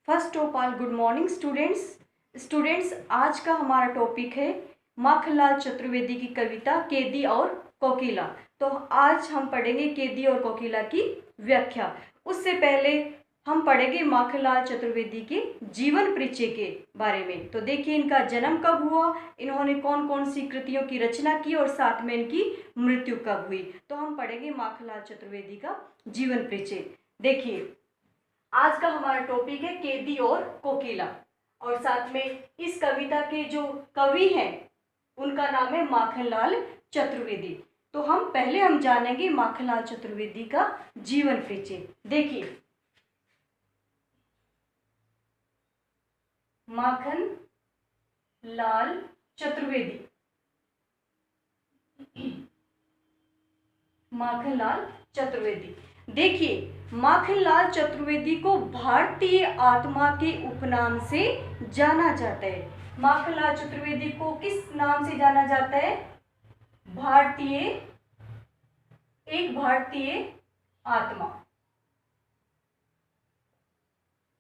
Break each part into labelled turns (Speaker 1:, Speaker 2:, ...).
Speaker 1: First of all good morning students. आज का हमारा टॉपिक है माखनलाल चतुर्वेदी की कविता केदी और कोकिला। तो आज हम पढ़ेंगे केदी और कोकिला की व्याख्या। उससे पहले हम पढ़ेंगे माखनलाल चतुर्वेदी के जीवन परिचय के बारे में। तो देखिए, इनका जन्म कब हुआ, इन्होंने कौन कौन सी कृतियों की रचना की और साथ में इनकी मृत्यु कब हुई। तो हम पढ़ेंगे माखनलाल चतुर्वेदी का जीवन परिचय। देखिए, आज का हमारा टॉपिक है केदी और कोकिला, और साथ में इस कविता के जो कवि हैं उनका नाम है माखनलाल चतुर्वेदी। तो हम जानेंगे माखनलाल चतुर्वेदी का जीवन परिचय। देखिए, माखनलाल चतुर्वेदी, माखनलाल चतुर्वेदी। देखिए, माखनलाल चतुर्वेदी को भारतीय आत्मा के उपनाम से जाना जाता है। माखनलाल चतुर्वेदी को किस नाम से जाना जाता है? एक भारतीय आत्मा।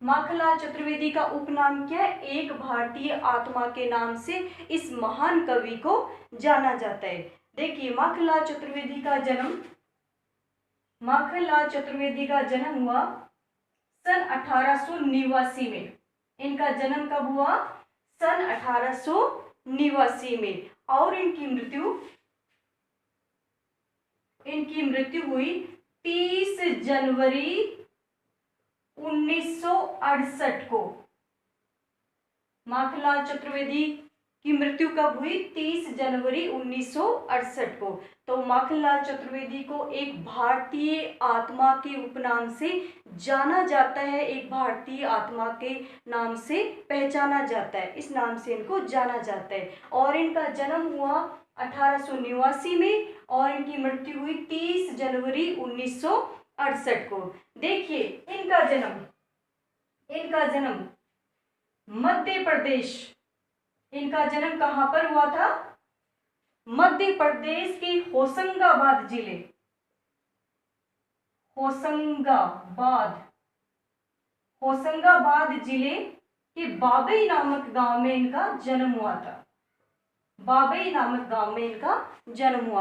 Speaker 1: माखनलाल चतुर्वेदी का उपनाम क्या है? एक भारतीय आत्मा के नाम से इस महान कवि को जाना जाता है। देखिए, माखनलाल चतुर्वेदी का जन्म हुआ सन 1889 में। इनका जन्म कब हुआ? सन 1889 में। और इनकी मृत्यु हुई 30 जनवरी 1968 को। माखनलाल चतुर्वेदी की मृत्यु कब हुई? 30 जनवरी 1968 को। तो माखनलाल चतुर्वेदी को एक भारतीय आत्मा के उपनाम से जाना जाता है, एक भारतीय आत्मा के नाम से पहचाना जाता है, इस नाम से इनको जाना जाता है। और इनका जन्म हुआ 1889 में और इनकी मृत्यु हुई 30 जनवरी 1968 को। देखिए, इनका जन्म मध्य प्रदेश, इनका जन्म कहां पर हुआ था? मध्य प्रदेश के होशंगाबाद जिले के बाबई नामक गांव में इनका जन्म हुआ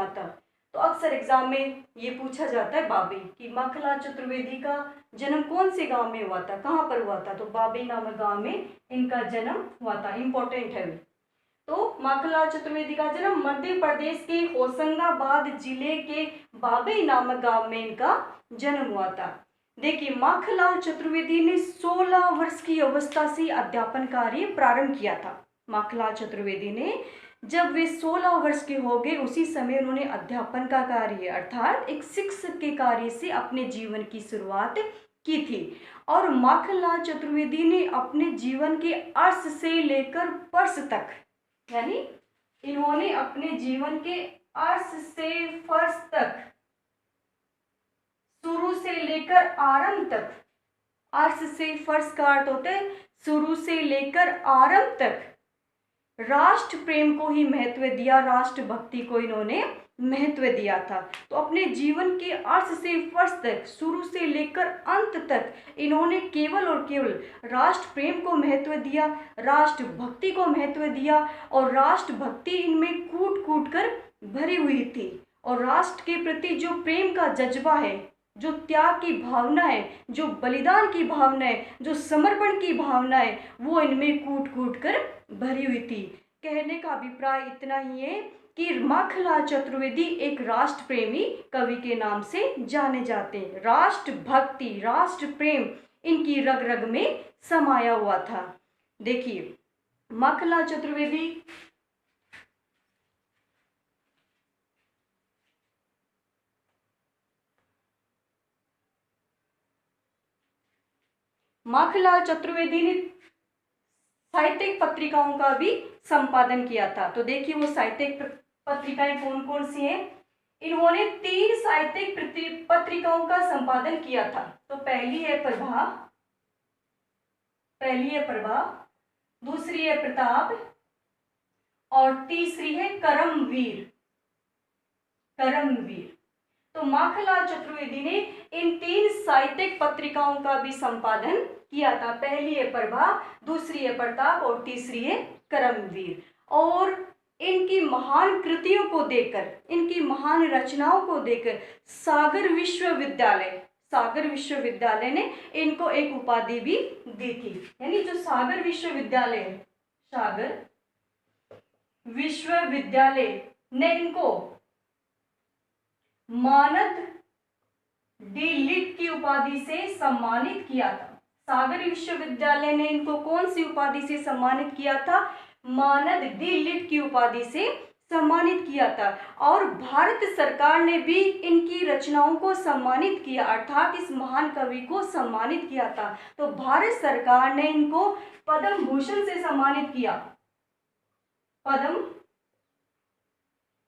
Speaker 1: था। तो अक्सर एग्जाम में ये पूछा जाता है बाबई कि माखनलाल चतुर्वेदी का जन्म कौन से गांव में हुआ था, कहां पर हुआ था? तो बाबई नामक गांव में इनका जन्म हुआ था। इंपॉर्टेंट है। तो माखनलाल चतुर्वेदी का जन्म मध्य प्रदेश के होशंगाबाद जिले के बाबई नामक गांव में इनका जन्म हुआ था। देखिए, माखनलाल चतुर्वेदी ने 16 वर्ष की अवस्था से अध्यापन कार्य प्रारंभ किया था। माखनलाल चतुर्वेदी ने जब वे 16 वर्ष के हो गए, उसी समय उन्होंने अध्यापन का कार्य अर्थात एक शिक्षक के कार्य से अपने जीवन की शुरुआत की थी। और माखनलाल चतुर्वेदी ने अपने जीवन के अर्श से लेकर पर्श तक, यानी इन्होंने अपने जीवन के अर्श से फर्श तक, शुरू से लेकर आरंभ तक, अर्श से फर्श का अर्थ होता है शुरू से लेकर आरंभ तक, राष्ट्र प्रेम को ही महत्व दिया, राष्ट्र भक्ति को इन्होंने महत्व दिया था। तो अपने जीवन के अर्श से फर्श तक, शुरू से लेकर अंत तक इन्होंने केवल और केवल राष्ट्र प्रेम को महत्व दिया, राष्ट्र भक्ति को महत्व दिया। और राष्ट्र भक्ति इनमें कूट कूट कर भरी हुई थी। और राष्ट्र के प्रति जो प्रेम का जज्बा है, जो त्याग की भावना है, जो बलिदान की भावना है, जो समर्पण की भावना है, वो इनमें कूट कूट कर भरी हुई थी। कहने का अभिप्राय इतना ही है कि माखनलाल चतुर्वेदी एक राष्ट्र प्रेमी कवि के नाम से जाने जाते हैं। राष्ट्र भक्ति, राष्ट्र प्रेम इनकी रग रग में समाया हुआ था। देखिए, माखनलाल चतुर्वेदी ने साहित्यिक पत्रिकाओं का भी संपादन किया था। तो देखिए, वो साहित्यिक पत्रिकाएं कौन कौन सी हैं? इन्होंने 3 साहित्यिक पत्रिकाओं का संपादन किया था। तो पहली है प्रभा, दूसरी है प्रताप और तीसरी है करमवीर। तो माखनलाल चतुर्वेदी ने इन 3 साहित्यिक पत्रिकाओं का भी संपादन किया था। पहली है प्रभा, दूसरी है प्रताप और तीसरी है कर्मवीर। और इनकी महान कृतियों को देखकर, इनकी महान रचनाओं को देखकर सागर विश्वविद्यालय ने इनको एक उपाधि भी दी थी। यानी जो सागर विश्वविद्यालय ने इनको मानद डी लिट की उपाधि से सम्मानित किया था। सागर विश्वविद्यालय ने इनको कौन सी उपाधि से सम्मानित किया था? मानद डी लिट की उपाधि से सम्मानित किया था। और भारत सरकार ने भी इनकी रचनाओं को सम्मानित किया, अर्थात इस महान कवि को सम्मानित किया था। तो भारत सरकार ने इनको पद्म भूषण से सम्मानित किया।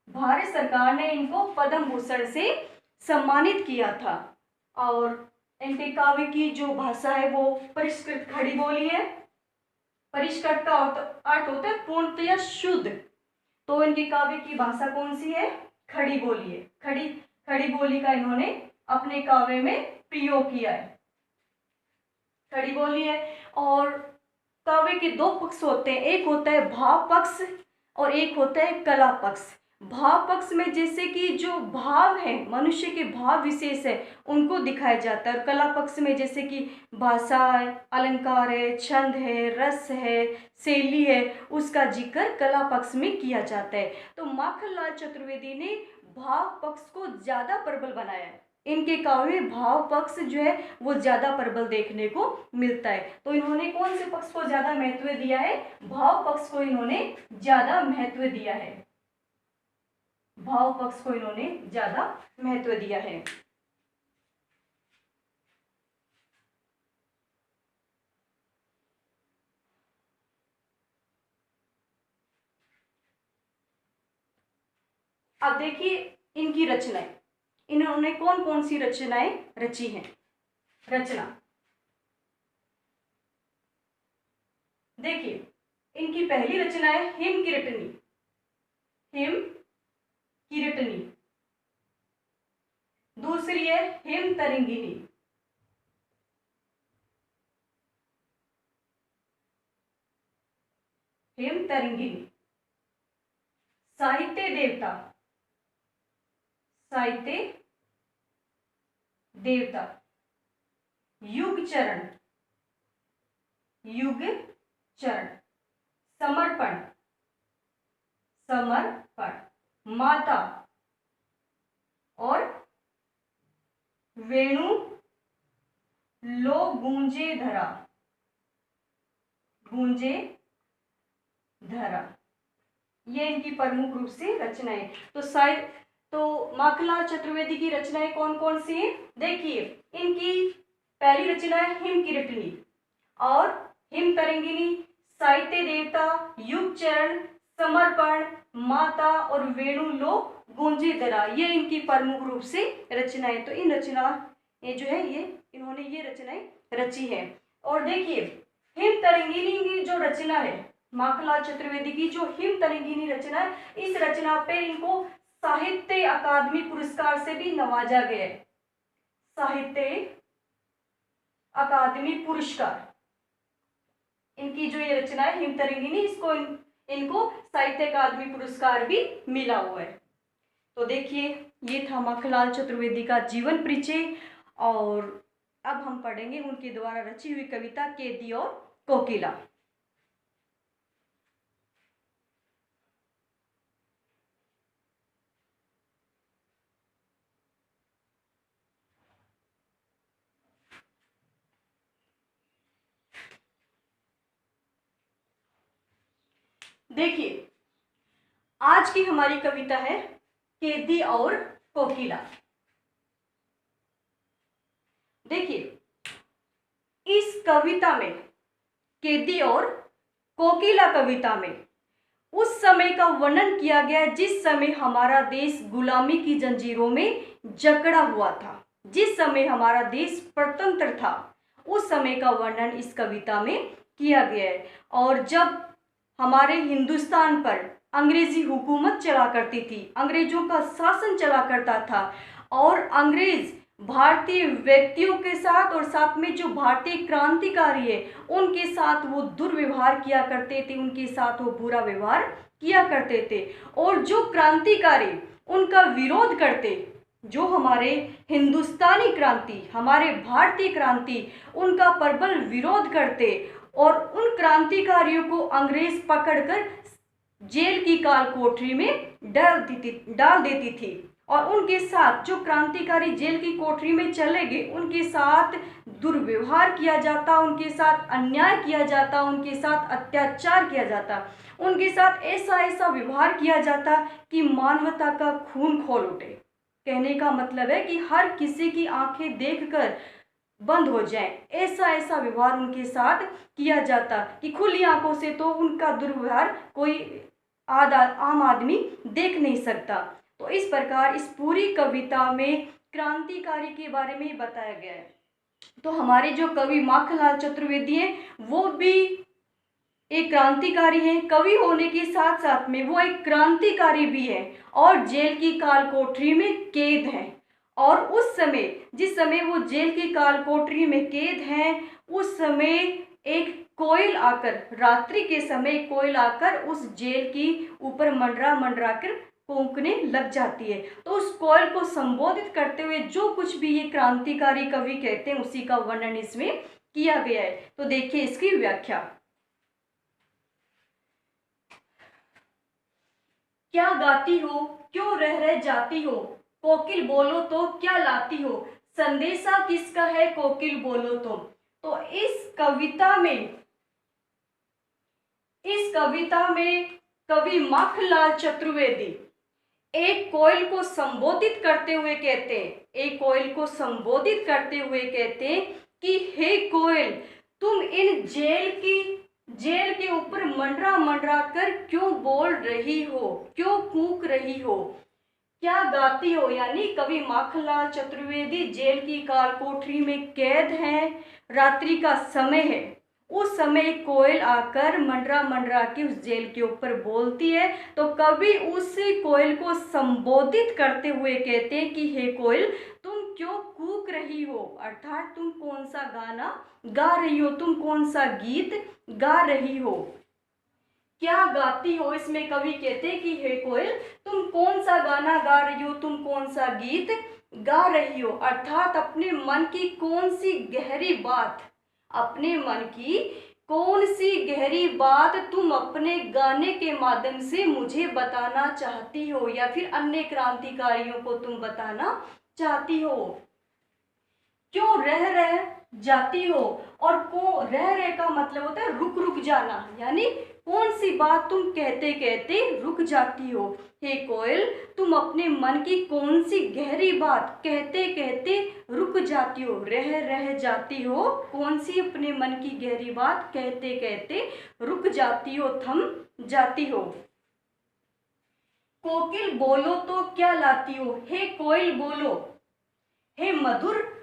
Speaker 1: भारत सरकार ने इनको पद्म भूषण से सम्मानित किया था। और इनके काव्य की जो भाषा है वो परिष्कृत खड़ी बोली है। परिष्कृत का अर्थ होता है पूर्णतया शुद्ध। तो इनकी काव्य की भाषा कौन सी है? खड़ी बोली है। खड़ी बोली का इन्होंने अपने काव्य में प्रयोग किया है। खड़ी बोली है। और काव्य के 2 पक्ष होते हैं, एक होता है भाव पक्ष और एक होता है कला पक्ष। भाव पक्ष में जैसे कि जो भाव है, मनुष्य के भाव विशेष है, उनको दिखाया जाता है। और कला पक्ष में जैसे कि भाषा है, अलंकार है, छंद है, रस है, शैली है, उसका जिक्र कला पक्ष में किया जाता है। तो माखनलाल चतुर्वेदी ने भाव पक्ष को ज्यादा प्रबल बनाया है। इनके काव्य में भाव पक्ष जो है वो ज्यादा प्रबल देखने को मिलता है। तो इन्होंने कौन से पक्ष को ज्यादा महत्व दिया है? भाव पक्ष को इन्होंने ज्यादा महत्व दिया है। भाव पक्ष को इन्होंने ज्यादा महत्व दिया है। अब देखिए इनकी रचनाएं, इन्होंने कौन कौन सी रचनाएं रची हैं। रचना देखिए, इनकी पहली रचना है हिम कीर्तनी। दूसरी है हिम तरंगिनी। साहित्य देवता। युग चरण। समर्पण। माता और वेणु लो गूंजे धरा। ये इनकी प्रमुख रूप से रचनाएं। तो माखनलाल चतुर्वेदी की रचनाएं कौन कौन सी हैं? देखिए, इनकी पहली रचना है हिम कीर्तनी और हिम तरंगिनी, साहित्य देवता, युग चरण, समर्पण, माता और वेणु लो गूंजे धरा। ये इनकी प्रमुख रूप से रचनाएं। तो इन रचना ये जो है ये इन्होंने ये रचनाएं रची है। और देखिए, हिम तरंगिनी की जो रचना है, माखनलाल चतुर्वेदी की जो हिम तरंगिनी रचना है, इस रचना पे इनको साहित्य अकादमी पुरस्कार से भी नवाजा गया है। साहित्य अकादमी पुरस्कार, इनकी जो ये रचना है हिम तरंगिनी, इनको साहित्य अकादमी पुरस्कार भी मिला हुआ है। तो देखिए, ये था माखनलाल चतुर्वेदी का जीवन परिचय। और अब हम पढ़ेंगे उनके द्वारा रची हुई कविता कैदी और कोकिला। देखिए, आज की हमारी कविता है कैदी और कोकिला। देखिए, इस कविता में, कैदी और कोकिला कविता में उस समय का वर्णन किया गया जिस समय हमारा देश गुलामी की जंजीरों में जकड़ा हुआ था। जिस समय हमारा देश स्वतंत्र था, उस समय का वर्णन इस कविता में किया गया है। और जब हमारे हिंदुस्तान पर अंग्रेजी हुकूमत चला करती थी, अंग्रेजों का शासन चला करता था, और अंग्रेज भारतीय व्यक्तियों के साथ और साथ में जो भारतीय क्रांतिकारी है उनके साथ वो दुर्व्यवहार किया करते थे, उनके साथ वो बुरा व्यवहार किया करते थे। और जो क्रांतिकारी उनका विरोध करते, जो हमारे हिंदुस्तानी क्रांति, हमारे भारतीय क्रांति, उनका प्रबल विरोध करते और उन क्रांतिकारियों को अंग्रेज पकड़कर जेल की काल कोठरी में डाल देती थी। और उनके साथ जो क्रांतिकारी जेल की कोठरी में चले गए, उनके साथ दुर्व्यवहार किया जाता, उनके साथ अन्याय किया जाता, उनके साथ अत्याचार किया जाता, उनके साथ ऐसा ऐसा व्यवहार किया जाता कि मानवता का खून खौल उठे। कहने का मतलब है कि हर किसी की आंखें देखकर बंद हो जाए, ऐसा ऐसा व्यवहार उनके साथ किया जाता कि खुली आंखों से तो उनका दुर्व्यवहार कोई आम आदमी देख नहीं सकता। तो इस प्रकार इस पूरी कविता में क्रांतिकारी के बारे में बताया गया है। तो हमारे जो कवि माखनलाल चतुर्वेदी हैं वो भी एक क्रांतिकारी हैं, कवि होने के साथ साथ में वो एक क्रांतिकारी भी है और जेल की काल कोठरी में कैद हैं। और उस समय, जिस समय वो जेल की काल कोठरी में कैद हैं, उस समय एक कोयल आकर, रात्रि के समय कोयल आकर उस जेल की ऊपर मंडरा मंडरा कर कूकने लग जाती है। तो उस कोयल को संबोधित करते हुए जो कुछ भी ये क्रांतिकारी कवि कहते हैं उसी का वर्णन इसमें किया गया है। तो देखिए इसकी व्याख्या। क्या गाती हो, क्यों रह जाती हो, कोकिल बोलो तो क्या लाती हो, संदेशा किसका है कोकिल बोलो तो इस कविता में कवि माखनलाल चतुर्वेदी एक कोयल को संबोधित करते हुए कहते हैं कि हे कोयल, तुम इन जेल के ऊपर मंडरा मंडरा कर क्यों बोल रही हो, क्यों कूक रही हो, क्या गाती हो। यानी कवि माखनलाल चतुर्वेदी जेल की काल कोठरी में कैद हैं, रात्रि का समय है, उस समय कोयल आकर मंडरा मंडरा के उस जेल के ऊपर बोलती है। तो कवि उस कोयल को संबोधित करते हुए कहते हैं कि हे कोयल, तुम क्यों कूक रही हो, अर्थात तुम कौन सा गाना गा रही हो, तुम कौन सा गीत गा रही हो। क्या गाती हो, इसमें कवि कहते हैं कि हे कोयल, तुम कौन सा गाना गा रही हो, तुम कौन सा गीत गा रही हो, अर्थात अपने मन की कौन सी गहरी बात, अपने मन की कौन सी गहरी बात तुम अपने गाने के माध्यम से मुझे बताना चाहती हो या फिर अन्य क्रांतिकारियों को तुम बताना चाहती हो। क्यों रह जाती हो, और को रह का मतलब होता है रुक रुक जाना, यानी कौन सी बात तुम कहते कहते रुक जाती हो। हे कोयल, तुम अपने मन की कौन सी गहरी बात कहते कहते रुक जाती हो, रह जाती हो, कौन सी अपने मन की गहरी बात कहते कहते रुक जाती हो, थम जाती हो। कोकिल बोलो तो क्या लाती हो, हे कोयल बोलो, हे मधुर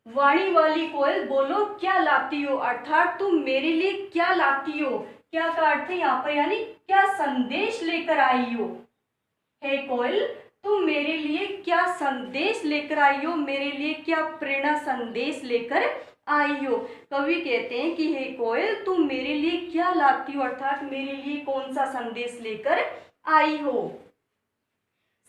Speaker 1: वाणी वाली कोयल बोलो क्या लाती हो, अर्थात तुम मेरे लिए क्या लाती हो। क्या का अर्थ है यहाँ पर, यानी क्या संदेश लेकर आई हो। हे कोयल, तुम मेरे लिए क्या संदेश लेकर आई हो, मेरे लिए क्या प्रेरणा संदेश लेकर आई हो। कवि कहते हैं कि हे कोयल, तुम मेरे लिए क्या लाती हो, अर्थात मेरे लिए कौन सा संदेश लेकर आई हो।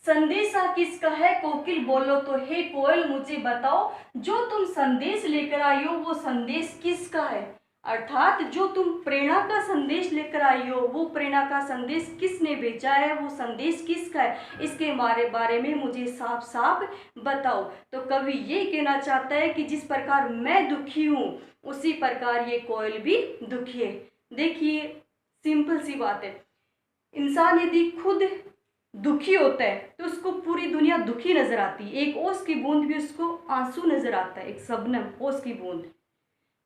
Speaker 1: संदेशा किसका है कोकिल बोलो तो, हे कोयल मुझे बताओ जो तुम संदेश लेकर आई हो वो संदेश किसका है, अर्थात जो तुम प्रेरणा का संदेश लेकर आई हो वो प्रेरणा का संदेश किसने भेजा है, वो संदेश किसका है, इसके बारे में मुझे साफ साफ बताओ। तो कवि ये कहना चाहता है कि जिस प्रकार मैं दुखी हूँ उसी प्रकार ये कोयल भी दुखी है। देखिए सिंपल सी बात है, इंसान यदि खुद दुखी होता है तो उसको पूरी दुनिया दुखी नजर आती है, एक ओस की बूंद भी उसको आंसू नजर आता है, एक शबनम ओस की बूंद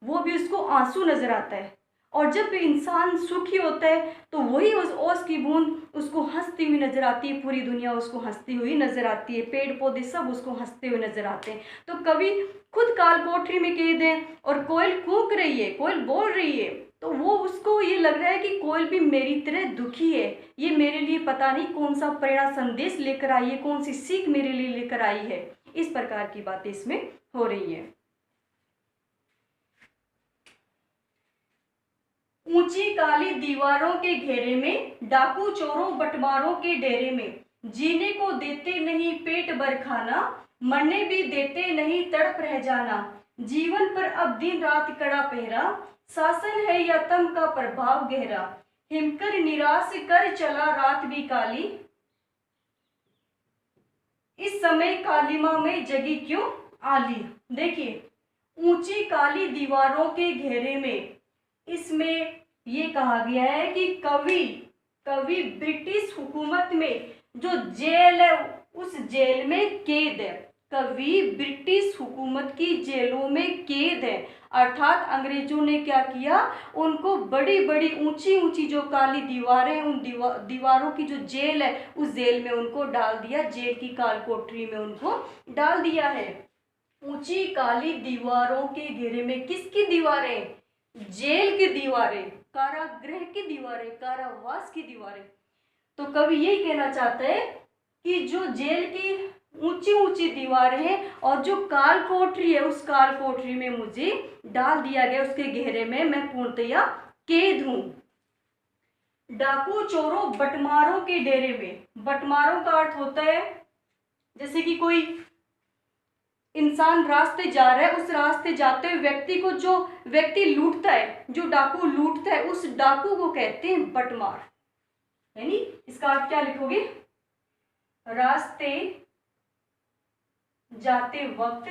Speaker 1: वो भी उसको आंसू नजर आता है। और जब इंसान सुखी होता है तो वही उस ओस की बूंद उसको हंसती हुई नजर आती है, पूरी दुनिया उसको हंसती हुई नजर आती है, पेड़ पौधे सब उसको हंसते हुए नजर आते हैं। तो कवि खुद काल कोठरी में कैद है और कोयल कूक रही है, कोयल बोल रही है, तो वो उसको ये लग रहा है कि कोयल भी मेरी तरह दुखी है, ये मेरे लिए पता नहीं कौन सा प्रेरणा संदेश लेकर आई है, कौन सी सीख मेरे लिए लेकर आई है। इस प्रकार की बातें इसमें हो रही है। ऊंची काली दीवारों के घेरे में, डाकू चोरों बटमारों के डेरे में, जीने को देते नहीं पेट भर खाना, मरने भी देते नहीं तड़प रह जाना, जीवन पर अब दिन रात कड़ा पहरा, शासन है या तम का प्रभाव गहरा, हिमकर निराश कर चला रात भी काली, इस समय कालिमा में जगी क्यों आली। देखिए, ऊंची काली दीवारों के घेरे में, इसमें ये कहा गया है कि कवि ब्रिटिश हुकूमत में जो जेल है उस जेल में कैद है। कवि ब्रिटिश हुकूमत की जेलों में कैद है, अर्थात अंग्रेजों ने क्या किया, उनको बड़ी बड़ी ऊंची ऊंची जो काली दीवारें, उन दीवारों की जो जेल है उस जेल में उनको डाल दिया, जेल की काल कोठरी में उनको डाल दिया है। ऊंची काली दीवारों के घेरे में किसकी दीवारें? जेल की दीवारें, कारागृह की दीवारें, कारावास की दीवारें। तो कवि यही कहना चाहता है कि जो जेल की ऊंची ऊंची दीवारें हैं और जो काल कोठरी है उस काल कोठरी में मुझे डाल दिया गया, उसके घेरे में मैं पूर्णतया कैद हूं। डाकू चोरों बटमारों के डेरे में, बटमारों का अर्थ होता है जैसे कि कोई इंसान रास्ते जा रहा है, उस रास्ते जाते हुए व्यक्ति को जो व्यक्ति लूटता है, जो डाकू लूटता है, उस डाकू को कहते हैं बटमार। यानी इसका आप क्या लिखोगे? रास्ते जाते वक्त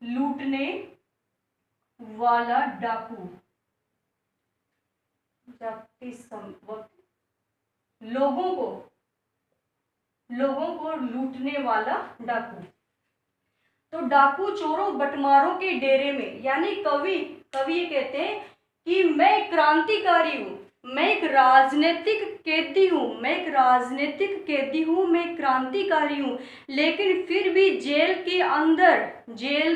Speaker 1: लूटने वाला डाकू, जाते वक्त लोगों को लूटने वाला डाकू। तो डाकू चोरों बटमारों के डेरे में, यानी कवि ये कहते हैं कि मैं क्रांतिकारी हूं, मैं एक राजनीतिक कैदी हूं, मैं एक राजनीतिक कैदी हूं, मैं क्रांतिकारी हूं, लेकिन फिर भी जेल के अंदर, जेल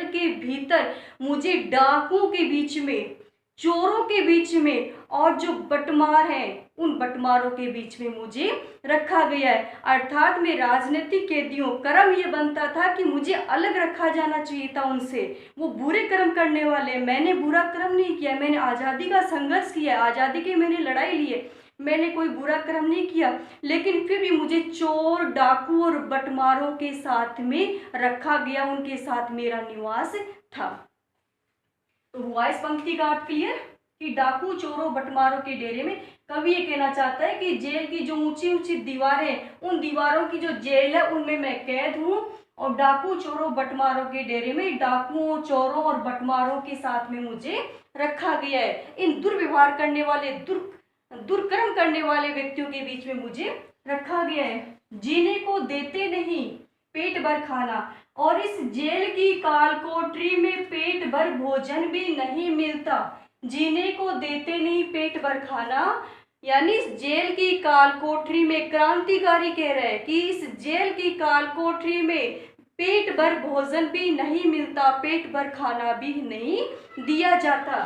Speaker 1: के भीतर मुझे डाकुओं के बीच में, चोरों के बीच में और जो बटमार हैं उन बटमारों के बीच में मुझे रखा गया है। अर्थात मैं राजनीतिक कैदी हूं। कर्म ये बनता था कि मुझे अलग रखा जाना चाहिए था उनसे, वो बुरे कर्म करने वाले। मैंने बुरा कर्म नहीं किया, मैंने आज़ादी का संघर्ष किया, आज़ादी की मैंने लड़ाई ली है, मैंने कोई बुरा कर्म नहीं किया, लेकिन फिर भी मुझे चोर डाकू और बटमारों के साथ में रखा गया, उनके साथ मेरा निवास था। तो हुआ इस पंक्ति का अर्थ क्लियर कि डाकू चोरों बटमारों के डेरे में। कवि ये कहना चाहता है कि जेल की जो ऊंची ऊंची दीवारें, उन दीवारों की जो जेल है उनमें मैं कैद हूं, और डाकू चोरों बटमारों के डेरे में डाकुओं चोरों और बटमारों के साथ में मुझे रखा गया है। इन दुर्व्यवहार करने वाले, दुर्कर्म करने वाले व्यक्तियों के बीच में मुझे रखा गया है। जीने को देते नहीं पेट भर खाना, और इस जेल की काल कोठरी में पेट भर भोजन भी नहीं मिलता। जीने को देते नहीं पेट भर खाना, यानी इस जेल की काल कोठरी में, क्रांतिकारी कह रहे हैं कि इस जेल की काल कोठरी में पेट भर भोजन भी नहीं मिलता, पेट भर खाना भी नहीं दिया जाता।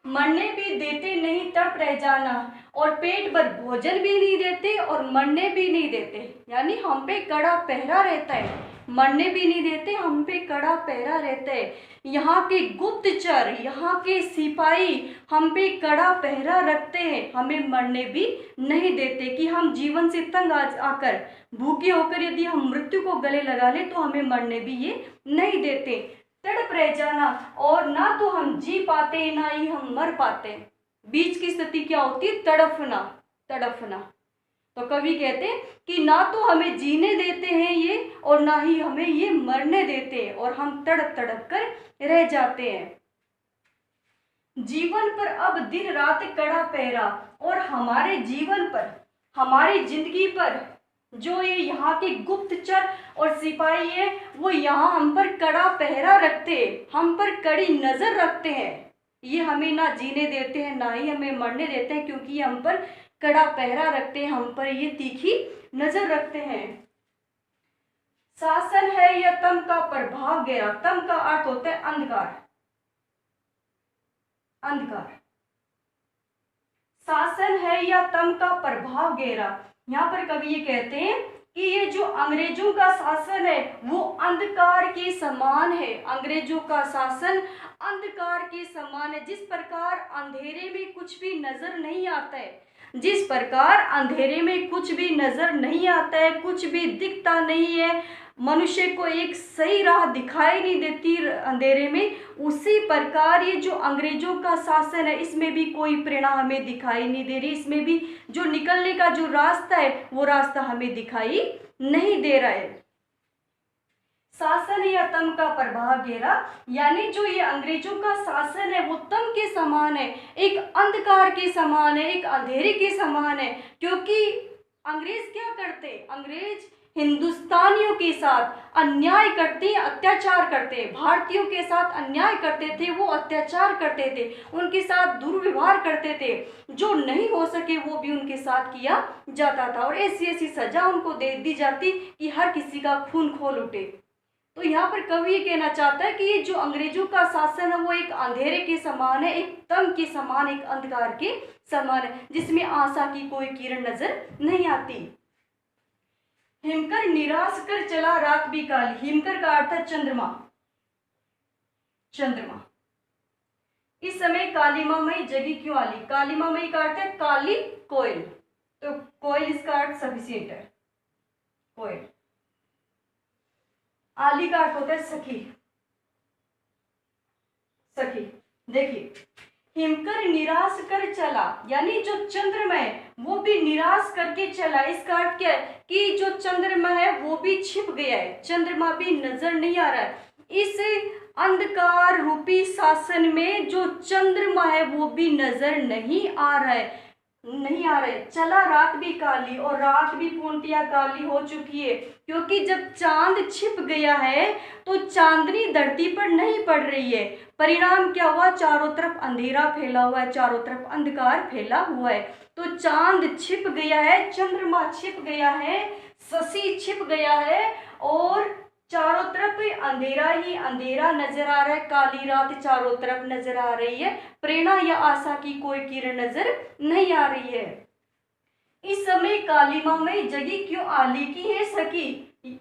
Speaker 1: मरने भी देते नहीं तड़प रह जाना, और पेट भर भोजन भी नहीं देते और मरने भी नहीं देते, यानी हम पे कड़ा पहरा रहता है। मरने भी नहीं देते, हम पे कड़ा पहरा रहता है। यहाँ के गुप्तचर, यहाँ के सिपाही हम पे कड़ा पहरा रखते हैं, हमें मरने भी नहीं देते कि हम जीवन से तंग आकर, भूखे होकर यदि हम मृत्यु को गले लगा ले तो हमें मरने भी ये नहीं देते। तड़प रह जाना, और ना तो हम जी पाते ना ही हम मर पाते, बीच की स्थिति क्या होती है? तड़फना। तो कवि कहते हैं कि ना तो हमें जीने देते हैं ये, और ना ही हमें ये मरने देते हैं, और हम तड़प तड़प कर रह जाते हैं। जीवन पर अब दिन रात कड़ा पहरा, और हमारे जीवन पर, हमारी जिंदगी पर जो ये यहाँ के गुप्तचर और सिपाही है वो यहाँ हम पर कड़ा पहरा रखते, हम पर कड़ी नज़र रखते हैं। ये हमें ना जीने देते हैं ना ही हमें मरने देते हैं, क्योंकि ये हम पर कड़ा पहरा रखते हैं, हम पर ये तीखी नज़र रखते हैं। शासन है या तम का प्रभाव गहरा। तम का अर्थ होता है अंधकार, अंधकार। शासन है या तम का प्रभाव गहरा। यहाँ पर कवि ये कहते हैं कि ये जो अंग्रेजों का शासन है वो अंधकार के समान है। अंग्रेजों का शासन अंधकार के समान है। जिस प्रकार अंधेरे में कुछ भी नजर नहीं आता है, जिस प्रकार अंधेरे में कुछ भी नजर नहीं आता है, कुछ भी दिखता नहीं है, मनुष्य को एक सही राह दिखाई नहीं देती अंधेरे में, उसी प्रकार ये जो अंग्रेजों का शासन है इसमें भी कोई प्रेरणा हमें दिखाई नहीं दे रही। इसमें भी जो निकलने का जो रास्ता है वो रास्ता हमें दिखाई नहीं दे रहा है। शासन या तम का प्रभाव गहरा, यानी जो ये अंग्रेजों का शासन है वो तम के समान है, एक अंधकार के समान है, एक अंधेरे के समान है। क्योंकि अंग्रेज क्या करते, अंग्रेज हिंदुस्तानियों के साथ अन्याय करते, अत्याचार करते, भारतीयों के साथ अन्याय करते थे, वो अत्याचार करते थे, उनके साथ दुर्व्यवहार करते थे, जो नहीं हो सके वो भी उनके साथ किया जाता था और ऐसी ऐसी सजा उनको दे दी जाती कि हर किसी का खून खोल उठे। तो यहाँ पर कवि ये कहना चाहता है कि ये जो अंग्रेजों का शासन है वो एक अंधेरे के समान है, एक तम के समान, एक अंधकार के समान है, जिसमें आशा की कोई किरण नजर नहीं आती। हिमकर निराश कर चला रात भी काली। हिमकर का अर्थ है चंद्रमा, चंद्रमा। इस समय कालिमा मई जगी क्यों आली। कालिमा मई का अर्थ है काली कोयल, तो कोयल इसका अर्थ सफिशिएंट है, कोयल। आली का अर्थ होता है सखी, सखी। देखिए, हिमकर निराश कर चला, यानी जो चंद्रमा है वो भी निराश करके चला। इसका अर्थ क्या है कि जो चंद्रमा है वो भी छिप गया है, चंद्रमा भी नजर नहीं आ रहा है। इस अंधकार रूपी शासन में जो चंद्रमा है वो भी नजर नहीं आ रहा है, नहीं आ रहे। चला रात भी काली, और रात भी पूर्णतया काली हो चुकी है, क्योंकि जब चांद छिप गया है तो चांदनी धरती पर नहीं पड़ रही है। परिणाम क्या हुआ, चारों तरफ अंधेरा फैला हुआ है, चारों तरफ अंधकार फैला हुआ है। तो चांद छिप गया है, चंद्रमा छिप गया है, शशि छिप गया है, और चारों तरफ अंधेरा ही अंधेरा नजर आ रहा है, काली रात चारों तरफ नजर आ रही है, प्रेरणा या आशा की कोई किरण नजर नहीं आ रही है। इस समय कालिमा में जगी क्यों आली की है सखी,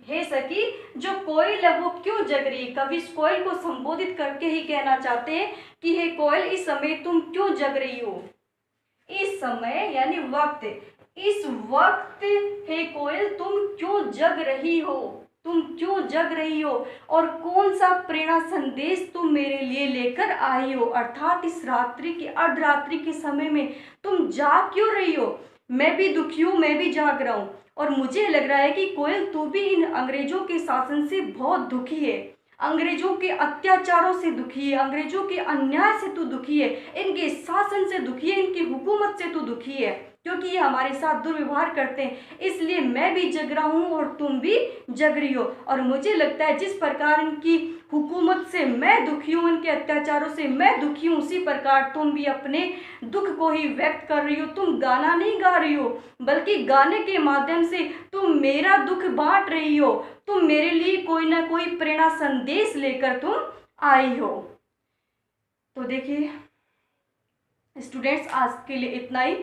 Speaker 1: हे सखी जो कोयल है वो क्यों जग रही। कवि इस कोयल को संबोधित करके ही कहना चाहते हैं कि हे कोयल इस समय तुम क्यों जग रही हो। इस समय यानी वक्त, इस वक्त हे कोयल तुम क्यों जग रही हो, तुम क्यों जग रही हो, और कौन सा प्रेरणा संदेश तुम मेरे लिए लेकर आई हो। अर्थात इस रात्रि के अर्धरात्रि के समय में तुम जाग क्यों रही हो। मैं भी दुखी हूँ, मैं भी जाग रहा हूँ, और मुझे लग रहा है कि कोयल तू भी इन अंग्रेजों के शासन से बहुत दुखी है, अंग्रेजों के अत्याचारों से दुखी है, अंग्रेजों के अन्याय से तू दुखी है, इनके शासन से दुखी है, इनकी हुकूमत से तू दुखी है, क्योंकि ये हमारे साथ दुर्व्यवहार करते हैं। इसलिए मैं भी जग रहा हूँ और तुम भी जग रही हो, और मुझे लगता है जिस प्रकार इनकी हुकूमत से मैं दुखी हूँ, इनके अत्याचारों से मैं दुखी हूँ, उसी प्रकार तुम भी अपने दुख को ही व्यक्त कर रही हो। तुम गाना नहीं गा रही हो, बल्कि गाने के माध्यम से तुम मेरा दुख बांट रही हो, तुम मेरे लिए कोई ना कोई प्रेरणा संदेश लेकर तुम आई हो। तो देखिए स्टूडेंट्स, आज के लिए इतना ही।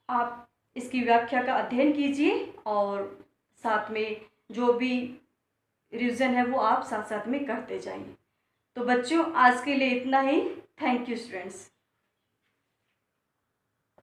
Speaker 1: आप इसकी व्याख्या का अध्ययन कीजिए और साथ में जो भी रिवीजन है वो आप साथ साथ में करते जाइए। तो बच्चों आज के लिए इतना ही। Thank you students.